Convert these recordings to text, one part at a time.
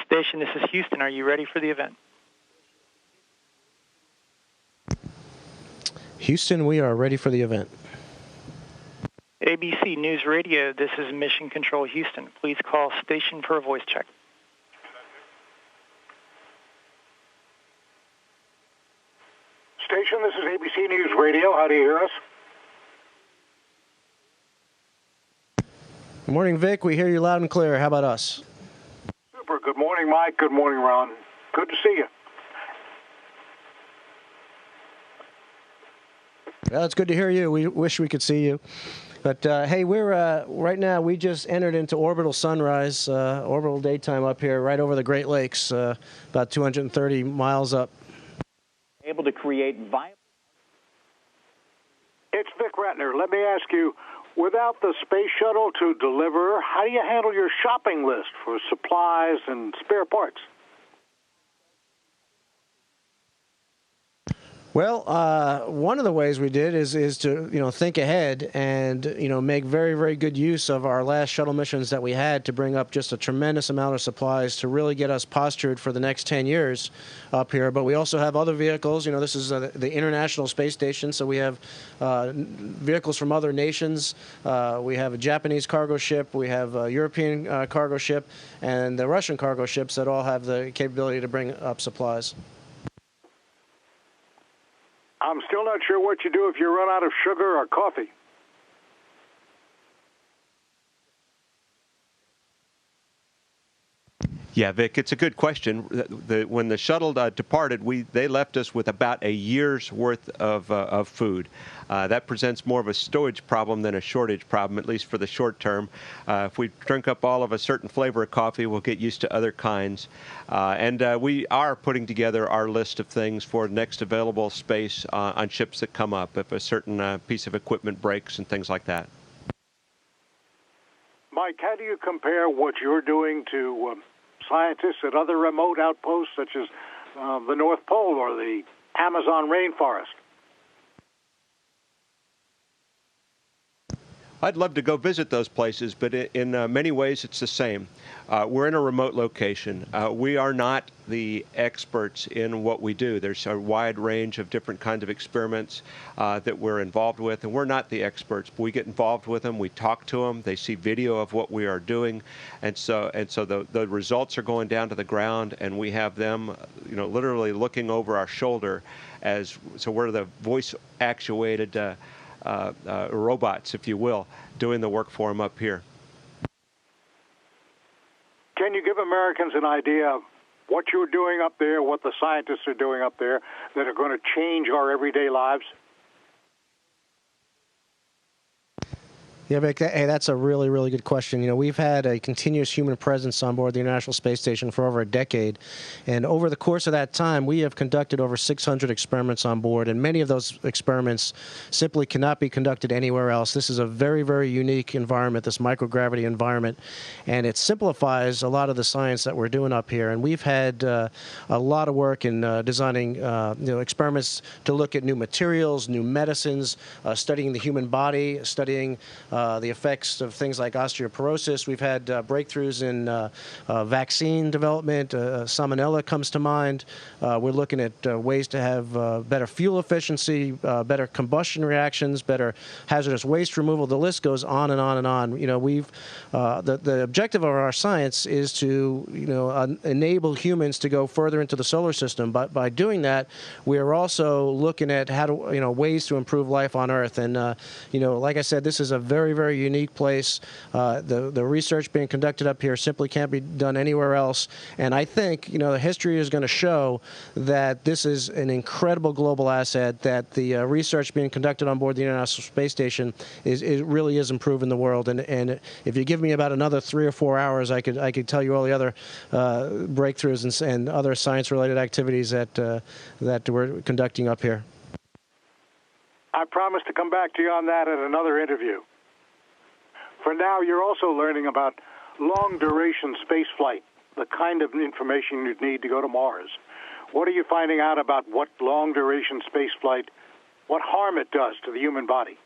Station, this is Houston. Are you ready for the event? Houston, we are ready for the event. ABC News Radio, this is Mission Control Houston. Please call station for a voice check. Station, this is ABC News Radio. How do you hear us? Good morning, Vic. We hear you loud and clear. How about us? Super. Good morning, Mike. Good morning, Ron. Good to see you. Well, it's good to hear you. We wish we could see you. But, hey, we're right now, we just entered into orbital sunrise, orbital daytime up here, right over the Great Lakes, about 230 miles up. Able to create viable. It's Vic Ratner. Let me ask you, without the space shuttle to deliver, how do you handle your shopping list for supplies and spare parts? Well, one of the ways we did is to think ahead and make very, very good use of our last shuttle missions that we had to bring up just a tremendous amount of supplies to really get us postured for the next 10 years up here. But we also have other vehicles. This is the International Space Station, so we have vehicles from other nations. We have a Japanese cargo ship, we have a European cargo ship, and the Russian cargo ships that all have the capability to bring up supplies. I'm still not sure what you do if you run out of sugar or coffee. Yeah, Vic, it's a good question. When the shuttle departed, they left us with about a year's worth of food. That presents more of a storage problem than a shortage problem, at least for the short term. If we drink up all of a certain flavor of coffee, we'll get used to other kinds. And we are putting together our list of things for next available space on ships that come up, if a certain piece of equipment breaks and things like that. Mike, how do you compare what you're doing to scientists at other remote outposts such as the North Pole or the Amazon rainforest? I'd love to go visit those places, but in many ways it's the same. We're in a remote location. We are not the experts in what we do. There's a wide range of different kinds of experiments that we're involved with, and we're not the experts. But we get involved with them. We talk to them. They see video of what we are doing, and so the results are going down to the ground, and we have them, literally looking over our shoulder, so we're the voice-actuated robots, if you will, doing the work for them up here. Can you give Americans an idea of what you're doing up there, what the scientists are doing up there that are going to change our everyday lives? Yeah, Vic, hey, that's a really, really good question. We've had a continuous human presence on board the International Space Station for over a decade. And over the course of that time, we have conducted over 600 experiments on board. And many of those experiments simply cannot be conducted anywhere else. This is a very, very unique environment, this microgravity environment. And it simplifies a lot of the science that we're doing up here. And we've had a lot of work in designing experiments to look at new materials, new medicines, studying the human body, studying the effects of things like osteoporosis. We've had breakthroughs in vaccine development. Salmonella comes to mind. We're looking at ways to have better fuel efficiency, better combustion reactions, better hazardous waste removal. The list goes on and on and on. The objective of our science is to enable humans to go further into the solar system. But by doing that, we are also looking at how to ways to improve life on Earth. And like I said, this is a very, very unique place. The research being conducted up here simply can't be done anywhere else. And I think, the history is going to show that this is an incredible global asset, that the research being conducted on board the International Space Station really is improving the world. And if you give me about another 3 or 4 hours, I could tell you all the other breakthroughs and other science-related activities that we're conducting up here. I promise to come back to you on that at another interview. For now, you're also learning about long-duration space flight, the kind of information you'd need to go to Mars. What are you finding out about what long-duration space flight, what harm it does to the human body?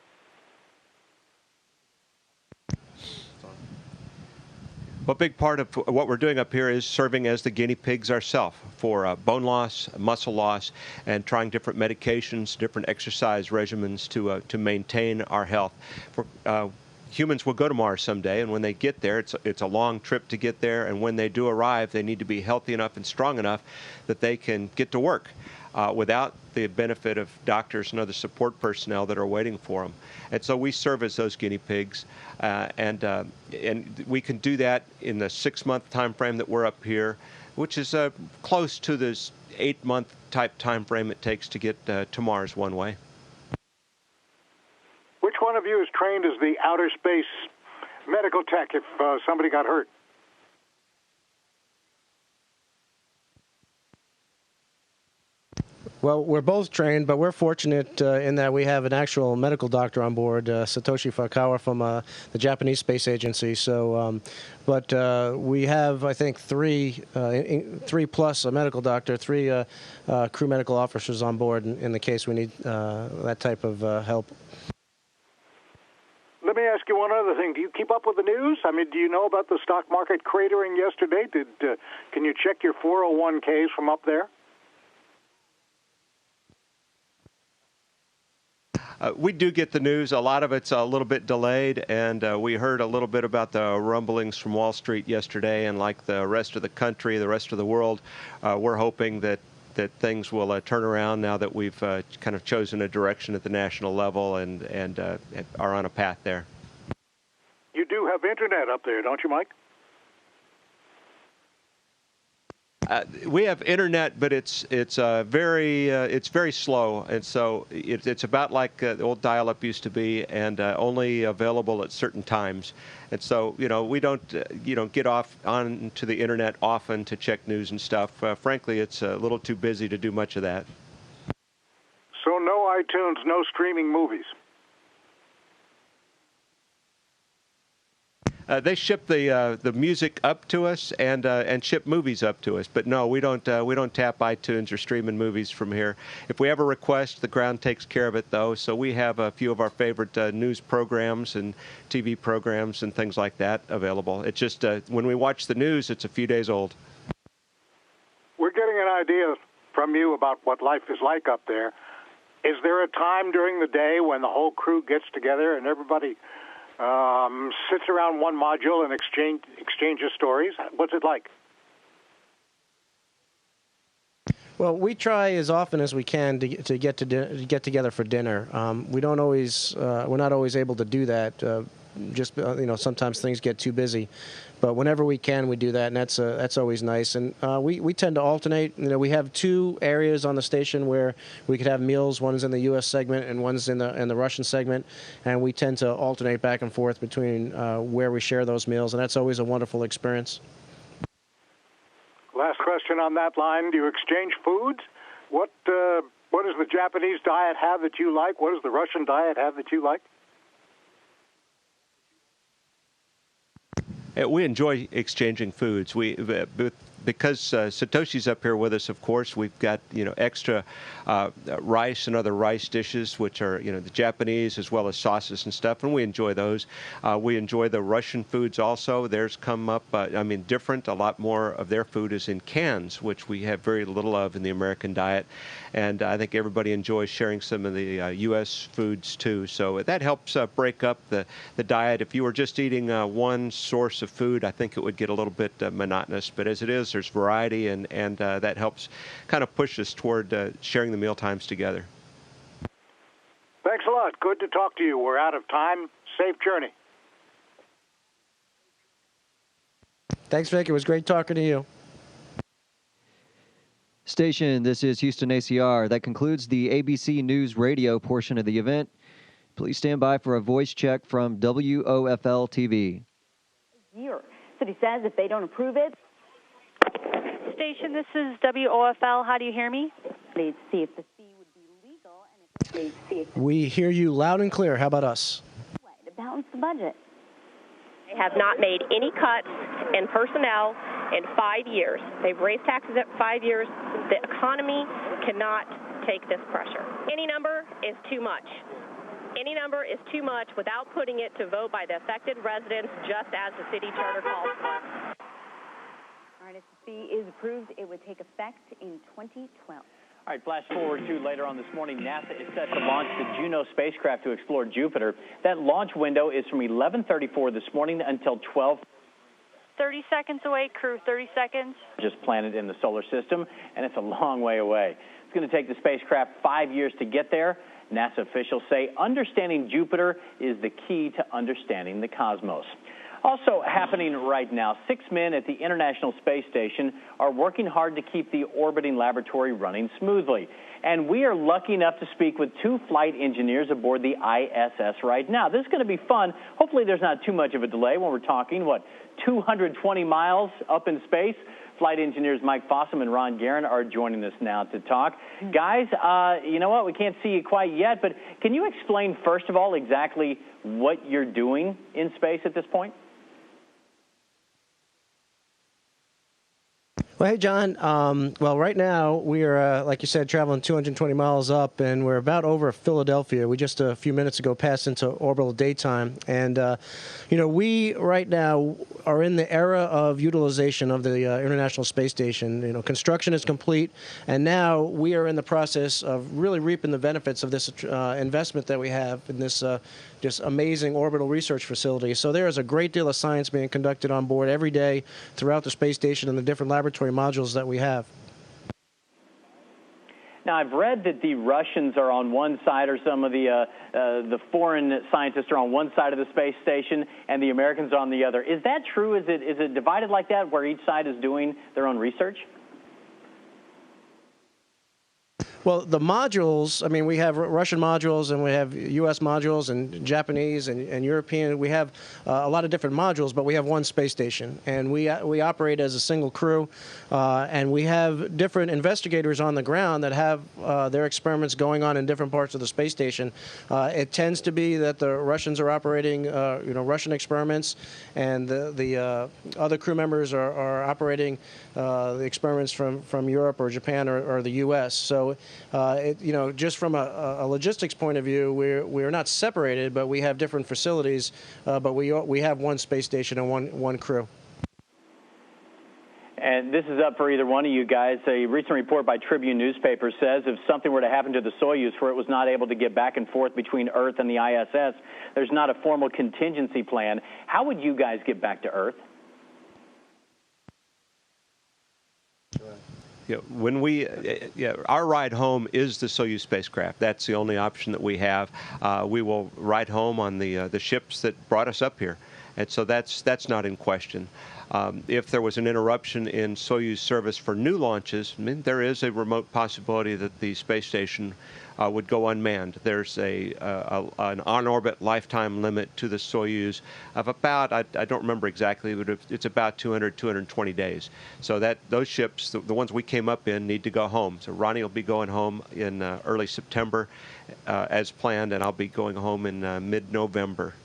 Well, a big part of what we're doing up here is serving as the guinea pigs ourselves for bone loss, muscle loss, and trying different medications, different exercise regimens to maintain our health. Humans will go to Mars someday, and when they get there, it's a long trip to get there, and when they do arrive, they need to be healthy enough and strong enough that they can get to work without the benefit of doctors and other support personnel that are waiting for them. And so we serve as those guinea pigs, and we can do that in the 6-month time frame that we're up here, which is close to this 8-month type time frame it takes to get to Mars one way. Which one of you is trained as the outer space medical tech if somebody got hurt? Well, we're both trained, but we're fortunate in that we have an actual medical doctor on board, Satoshi Fukawa from the Japanese Space Agency. So, but we have, I think, three plus a medical doctor, 3 crew medical officers on board in the case we need that type of help. Let me ask you one other thing. Do you keep up with the news? I mean, do you know about the stock market cratering yesterday? Can you check your 401ks from up there? We do get the news. A lot of it's a little bit delayed, and we heard a little bit about the rumblings from Wall Street yesterday, and like the rest of the country, the rest of the world, we're hoping that things will turn around now that we've kind of chosen a direction at the national level and are on a path there. You do have internet up there, don't you, Mike? We have internet, but it's very slow, and so it's about like the old dial-up used to be, and only available at certain times. And so we don't get off onto the internet often to check news and stuff. Frankly, it's a little too busy to do much of that. So no iTunes, no streaming movies. They ship the music up to us and ship movies up to us, but no, we don't tap iTunes or streaming movies from here. If we have a request, the ground takes care of it though. So we have a few of our favorite news programs and TV programs and things like that available. It's just when we watch the news, it's a few days old. We're getting an idea from you about what life is like up there. Is there a time during the day when the whole crew gets together and everybody sits around one module and exchanges stories? What's it like? Well, we try as often as we can to get together for dinner. We're not always able to do that. Sometimes things get too busy, but whenever we can, we do that, and that's always nice. And we tend to alternate. We have 2 areas on the station where we could have meals. One's in the U.S. segment, and one's in the Russian segment, and we tend to alternate back and forth between where we share those meals, and that's always a wonderful experience. Last question on that line: do you exchange foods? What does the Japanese diet have that you like? What does the Russian diet have that you like? We enjoy exchanging foods. Because Satoshi's up here with us, of course, we've got extra rice and other rice dishes, which are the Japanese as well as sauces and stuff, and we enjoy those. We enjoy the Russian foods also. Theirs come up, different. A lot more of their food is in cans, which we have very little of in the American diet, and I think everybody enjoys sharing some of the U.S. foods too. So that helps break up the diet. If you were just eating one source of food, I think it would get a little bit monotonous. But as it is, there's variety, and that helps kind of push us toward sharing the meal times together. Thanks a lot. Good to talk to you. We're out of time. Safe journey. Thanks, Vic. It was great talking to you. Station, this is Houston ACR. That concludes the ABC News Radio portion of the event. Please stand by for a voice check from WOFL TV. City says if they don't approve it. Station, this is WOFL. How do you hear me? Please see if the fee would be legal, and if please see if we hear you loud and clear. How about us? To balance the budget. They have not made any cuts in personnel in 5 years. They've raised taxes at 5 years. The economy cannot take this pressure. Any number is too much. Any number is too much without putting it to vote by the affected residents, just as the city charter calls for. fee is approved, it would take effect in 2012. All right, flash forward to later on this morning. NASA is set to launch the Juno spacecraft to explore Jupiter. That launch window is from 11:34 this morning until 12. 30 seconds away, crew, 30 seconds. Just planet in the solar system, and it's a long way away. It's going to take the spacecraft 5 years to get there. NASA officials say understanding Jupiter is the key to understanding the cosmos. Also happening right now, 6 men at the International Space Station are working hard to keep the orbiting laboratory running smoothly. And we are lucky enough to speak with 2 flight engineers aboard the ISS right now. This is going to be fun. Hopefully there's not too much of a delay when we're talking, 220 miles up in space. Flight engineers Mike Fossum and Ron Guerin are joining us now to talk. Guys, you know what? We can't see you quite yet, but can you explain, first of all, exactly what you're doing in space at this point? Well, hey, John. Well, right now we are, like you said, traveling 220 miles up, and we're about over Philadelphia. We just a few minutes ago passed into orbital daytime, and we right now are in the era of utilization of the International Space Station. Construction is complete, and now we are in the process of really reaping the benefits of this investment that we have in this just amazing orbital research facility. So there is a great deal of science being conducted on board every day throughout the space station and the different laboratory modules that we have. Now, I've read that the Russians are on one side, or some of the foreign scientists are on one side of the space station, and the Americans are on the other. Is that true? Is it divided like that, where each side is doing their own research? Well, the modules, we have Russian modules and we have U.S. modules and Japanese and European. We have a lot of different modules, but we have one space station. And we operate as a single crew. And we have different investigators on the ground that have their experiments going on in different parts of the space station. It tends to be that the Russians are operating, Russian experiments, and the other crew members are operating the experiments from Europe or Japan or the U.S. So, just from a logistics point of view, we're not separated, but we have different facilities. But we have one space station and one crew. And this is up for either one of you guys. A recent report by Tribune newspaper says if something were to happen to the Soyuz where it was not able to get back and forth between Earth and the ISS, there's not a formal contingency plan. How would you guys get back to Earth? Our ride home is the Soyuz spacecraft. That's the only option that we have. We will ride home on the ships that brought us up here, and so that's not in question. If there was an interruption in Soyuz service for new launches, there is a remote possibility that the space station would go unmanned. There's an on-orbit lifetime limit to the Soyuz of about, I don't remember exactly, but it's about 220 days. So those ships, the ones we came up in, need to go home. So Ronnie will be going home in early September as planned, and I'll be going home in mid-November.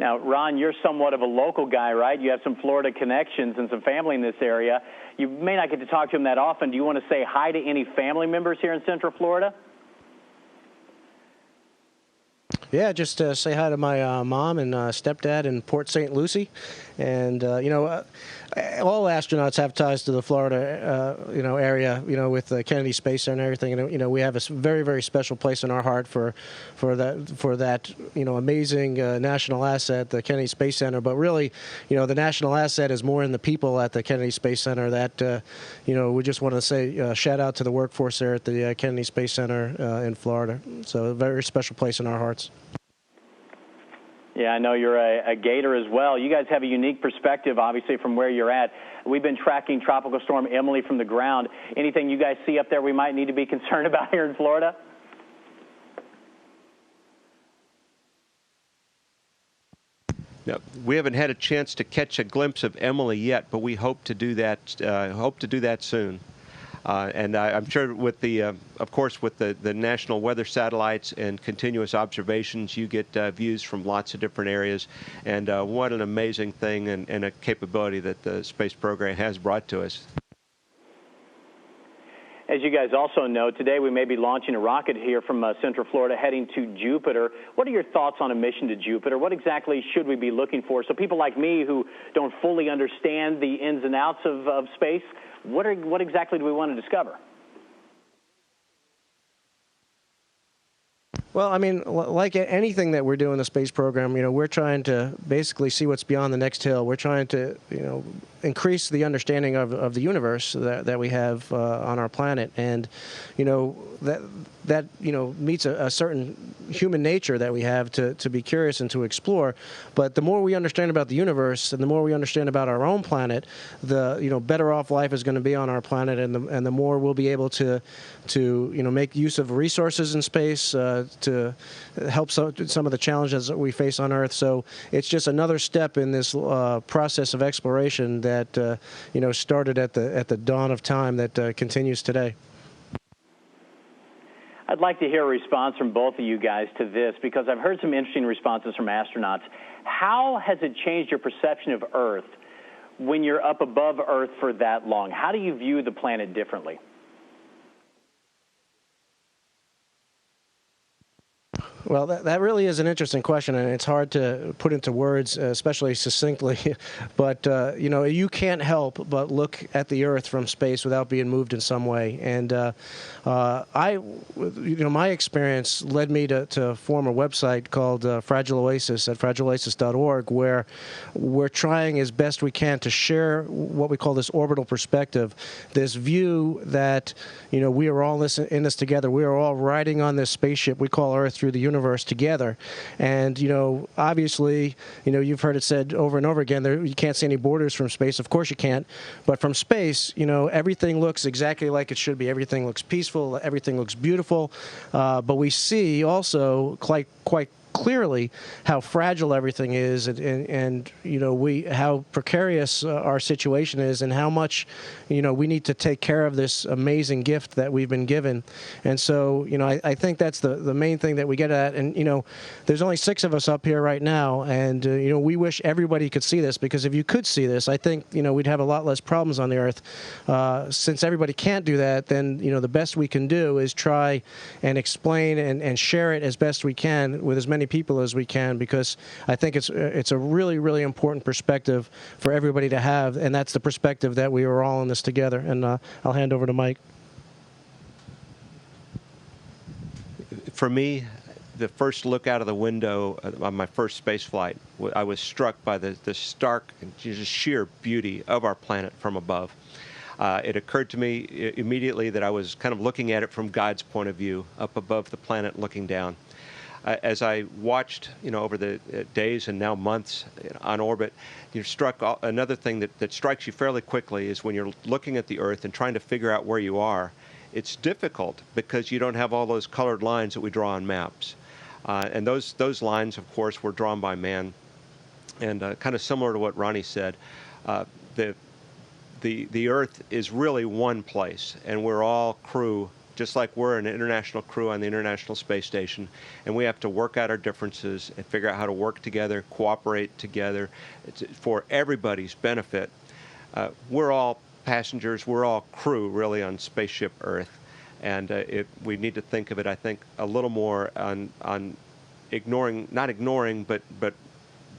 Now, Ron, you're somewhat of a local guy, right? You have some Florida connections and some family in this area. You may not get to talk to them that often. Do you want to say hi to any family members here in Central Florida? Yeah, just say hi to my mom and stepdad in Port St. Lucie. And, all astronauts have ties to the Florida, area, with the Kennedy Space Center and everything. And, we have a very, very special place in our heart for that, amazing national asset, the Kennedy Space Center. But really, the national asset is more in the people at the Kennedy Space Center that, we just want to say shout out to the workforce there at the Kennedy Space Center in Florida. So a very special place in our hearts. Yeah, I know you're a Gator as well. You guys have a unique perspective, obviously, from where you're at. We've been tracking Tropical Storm Emily from the ground. Anything you guys see up there we might need to be concerned about here in Florida? No, we haven't had a chance to catch a glimpse of Emily yet, but we hope to do that soon. And I'm sure with of course, with the national weather satellites and continuous observations, you get views from lots of different areas. And what an amazing thing and a capability that the space program has brought to us. As you guys also know, today we may be launching a rocket here from Central Florida heading to Jupiter. What are your thoughts on a mission to Jupiter? What exactly should we be looking for? So people like me who don't fully understand the ins and outs of space, what exactly do we want to discover? Well, I mean, like anything that we're doing in the space program, we're trying to basically see what's beyond the next hill. We're trying to, increase the understanding of the universe that we have on our planet, and that meets a certain human nature that we have to be curious and to explore. But the more we understand about the universe and the more we understand about our own planet, the better off life is going to be on our planet, and the more we'll be able to make use of resources in space to help some of the challenges that we face on Earth. So it's just another step in this process of exploration that started at the dawn of time that continues today. I'd like to hear a response from both of you guys to this, because I've heard some interesting responses from astronauts. How has it changed your perception of Earth when you're up above Earth for that long? How do you view the planet differently? Well, that really is an interesting question, and it's hard to put into words, especially succinctly. But you can't help but look at the Earth from space without being moved in some way. And my experience led me to form a website called Fragile Oasis at fragileoasis.org, where we're trying as best we can to share what we call this orbital perspective, this view that we are all in this together. We are all riding on this spaceship we call Earth through the universe together. And obviously, you've heard it said over and over again, you can't see any borders from space. Of course you can't. But from space, everything looks exactly like it should be. Everything looks peaceful. Everything looks beautiful. But we see also quite clearly how fragile everything is, and how precarious our situation is, and how much we need to take care of this amazing gift that we've been given. And so I think that's the main thing that we get at. And there's only 6 of us up here right now, and we wish everybody could see this, because if you could see this, I think we'd have a lot less problems on the Earth. Since everybody can't do that, then the best we can do is try and explain and share it as best we can with as many people as we can, because I think it's a really, really important perspective for everybody to have, and that's the perspective that we are all in this together. And I'll hand over to Mike. For me, the first look out of the window on my first space flight, I was struck by the stark and just sheer beauty of our planet from above. It occurred to me immediately that I was kind of looking at it from God's point of view, up above the planet looking down. As I watched, over the days and now months on orbit, you're struck. Another thing that strikes you fairly quickly is when you're looking at the Earth and trying to figure out where you are. It's difficult because you don't have all those colored lines that we draw on maps, and those lines, of course, were drawn by man. And kind of similar to what Ronnie said, the Earth is really one place, and we're all crew. Just like we're an international crew on the International Space Station, and we have to work out our differences and figure out how to work together, cooperate together for everybody's benefit. We're all passengers, we're all crew, really, on Spaceship Earth, and we need to think of it, I think, a little more on not ignoring, but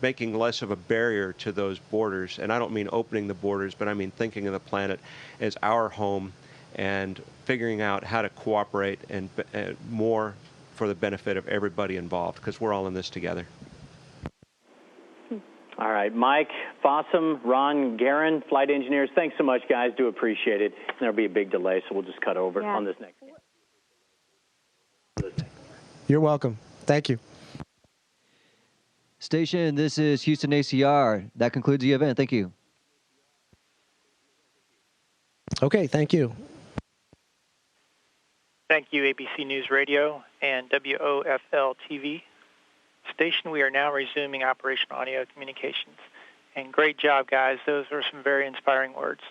making less of a barrier to those borders. And I don't mean opening the borders, but I mean thinking of the planet as our home, and figuring out how to cooperate and more for the benefit of everybody involved, because we're all in this together. All right, Mike, Fossum, Ron, Garen, flight engineers, thanks so much, guys. Do appreciate it. There'll be a big delay, so we'll just cut over on this next one. You're welcome. Thank you. Station, this is Houston ACR. That concludes the event. Thank you. Okay, thank you. Thank you, ABC News Radio and WOFL TV. Station, we are now resuming Operation Audio Communications. And great job, guys. Those were some very inspiring words.